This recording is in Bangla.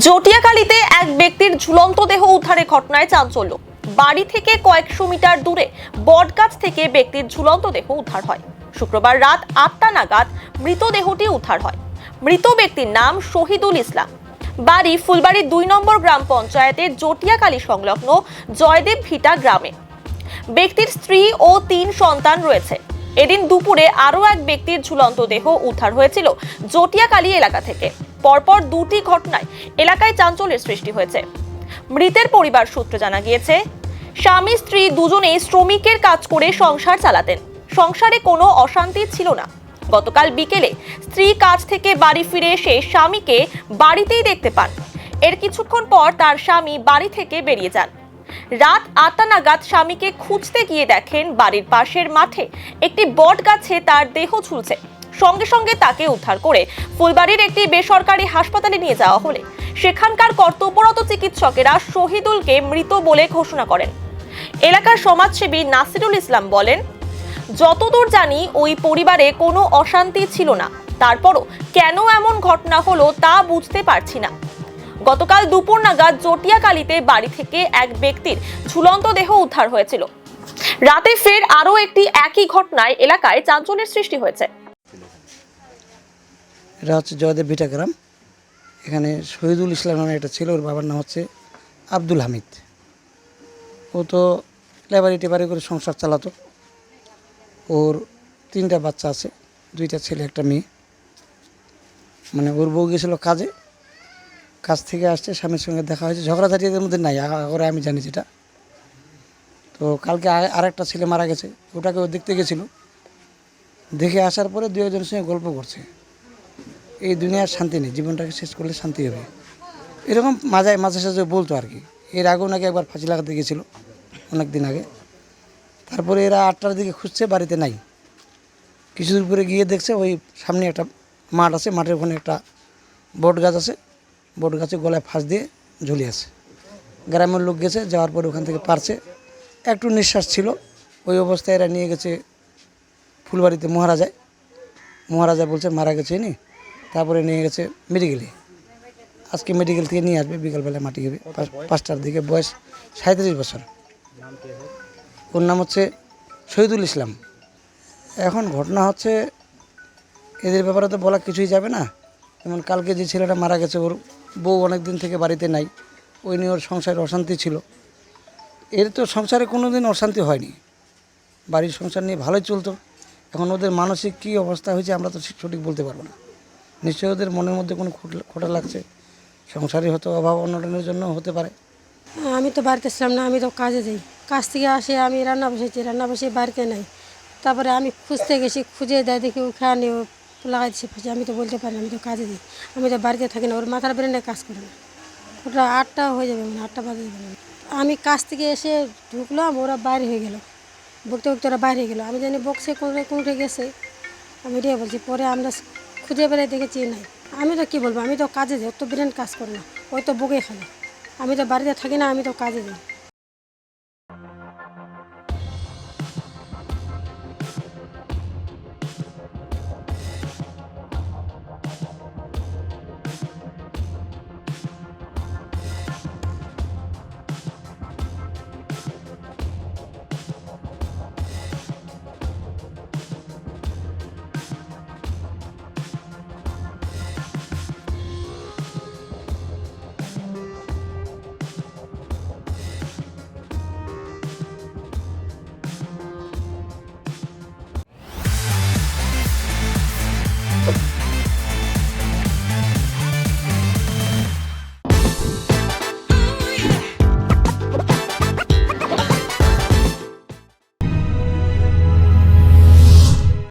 জটিয়াকালীতে এক ব্যক্তির ঝুলন্ত দেহ উদ্ধারের ঘটনায় চাঞ্চল্য। বাড়ি থেকে কয়েকশো মিটার দূরে বটগাছ থেকে ব্যক্তির ঝুলন্ত দেহ উদ্ধার হয়। শুক্রবার রাত ৮টা নাগাদ মৃতদেহটি উদ্ধার হয়। মৃত ব্যক্তির নাম শহীদুল ইসলাম, বাড়ি ফুলবাড়ি ২ নম্বর গ্রাম পঞ্চায়েতের জটিয়াকালী সংলগ্ন জয়দেব ভিটা গ্রামে। ব্যক্তির স্ত্রী ও ৩ সন্তান রয়েছে। এদিন দুপুরে আরও এক ব্যক্তির ঝুলন্ত দেহ উদ্ধার হয়েছিল জটিয়াকালী এলাকা থেকে। পরপর দুটি ঘটনায় এলাকায় চাঞ্চল্যের সৃষ্টি হয়েছে। মৃতের পরিবার সূত্রে জানা গিয়েছে, স্বামী স্ত্রী দুজনেই শ্রমিকের কাজ করে সংসার চালাতেন। সংসারে কোনো অশান্তি ছিল না। গতকাল বিকেলে স্ত্রী কাজ থেকে বাড়ি ফিরে এসে স্বামীকে বাড়িতেই দেখতে পান। এর কিছুক্ষণ পর তার স্বামী বাড়ি থেকে বেরিয়ে যান। রাত ৮টা নাগাদ স্বামীকে খুঁজতে গিয়ে দেখেন বাড়ির পাশের মাঠে একটি বট গাছে তার দেহ ঝুলছে। সঙ্গে সঙ্গে তাকে উদ্ধার করে ফুলবাড়ির একটি বেসরকারি হাসপাতালে নিয়ে যাওয়া হলে সেখানকার কর্তব্যরত চিকিৎসকেরা শহীদুলকে মৃত বলে ঘোষণা করেন। এলাকার সমাজসেবী নাসিরুল ইসলাম বলেন, যতদূর জানি ওই পরিবারে কোনো অশান্তি ছিল না। তারপরও কেন এমন ঘটনা হলো তা বুঝতে পারছি না। গতকাল দুপুর নাগাদ জটিয়াকালীতে বাড়ি থেকে এক ব্যক্তির ঝুলন্ত দেহ উদ্ধার হয়েছিল। রাতে ফের আরও একটি একই ঘটনায় এলাকায় চাঞ্চল্যের সৃষ্টি হয়েছে। এটা হচ্ছে জয়দেব ভিটা গ্রাম। এখানে শহীদুল ইসলাম নামে একটা ছিল, ওর বাবার নাম হচ্ছে আব্দুল হামিদ। ও তো লেবারি টেবারি করে সংসার চালাতো। ওর 3টা বাচ্চা আছে, 2টা ছেলে একটা মেয়ে। মানে ওর বউ গেছিল কাজে, কাজ থেকে আসছে, স্বামীর সঙ্গে দেখা হয়েছে। ঝগড়াঝাটি এদের মধ্যে নাই, করে আমি জানি যেটা। তো কালকে আরেকটা ছেলে মারা গেছে, ওটাকে ও দেখতে গেছিলো। দেখে আসার পরে 2 জনের সঙ্গে গল্প করছে, এই দুনিয়ার শান্তি নেই, জীবনটাকে শেষ করলে শান্তি হবে, এরকম মাঝে সাঝে বলতো আর কি। এর আগেও নাকি একবার ফাঁসি লাগাতে গেছিলো অনেক দিন আগে। তারপরে এরা 8টার দিকে খুঁজছে, বাড়িতে নাই। কিছু দূর পরে গিয়ে দেখছে ওই সামনে একটা মাঠ আছে, মাঠের ওখানে একটা বট গাছ আছে, বট গাছে গলায় ফাঁস দিয়ে ঝুলে আছে। গ্রামের লোক গেছে, যাওয়ার পরে ওখান থেকে পারছে, একটু নিঃশ্বাস ছিল। ওই অবস্থায় এরা নিয়ে গেছে ফুলবাড়িতে মহারাজা বলছে মারা গেছে নি। তারপরে নিয়ে গেছে মেডিকেলে। আজকে মেডিকেল থেকে নিয়ে আসবে, বিকালবেলায় মাটি হবে 5টার দিকে। বয়স 37 বছর। ওর নাম হচ্ছে শহীদুল ইসলাম। এখন ঘটনা হচ্ছে, এদের ব্যাপারে তো বলা কিছুই যাবে না। যেমন কালকে যে ছেলেটা মারা গেছে, ওর বউ অনেক দিন থেকে বাড়িতে নাই, ওই নিয়ে ওর সংসারে অশান্তি ছিল। এর তো সংসারে কোনো দিন অশান্তি হয়নি, বাড়ির সংসার নিয়ে ভালোই চলতো। এখন ওদের মানসিক কী অবস্থা হয়েছে আমরা তো সঠিক বলতে পারবো না। নিশ্চয়ই ওদের মনের মধ্যে কোনো খোটা লাগছে, সংসারে হয়তো অভাব অনটনের জন্য হতে পারে। আমি তো বাড়িতে ছিলাম না, আমি তো কাজে যাই। কাজ থেকে আসে আমি রান্না বসে বাড়িতে নাই। তারপরে আমি খুঁজতে গেছি, খুঁজে দেয় দেখি ওখানে লাগাইছে ফাঁসি। আমি তো বলতে পারি না, আমি তো কাজে যাই, আমি তো বাড়িতে থাকি না। ওর মাথার ব্রেনে কাজ করে না। ওটা 8টা হয়ে যাবে, মানে 8টা বাজে যাবে। আমি কাজ থেকে এসে ঢুকলাম, ওরা বাইরে হয়ে গেল, বকতে ওরা বাইরে হয়ে গেলো। আমি জানি বক্সে কোনটা গেছে, আমি এটাই বলছি। পরে আমরা খুঁজে বেড়াই দেখেছি নাই। আমি তো কী বলবো, আমি তো কাজে যাই, ওর তো ব্রেন কাজ করে না, ওই তো বকে খেলে। আমি তো বাড়িতে থাকি না, আমি তো কাজে যাই।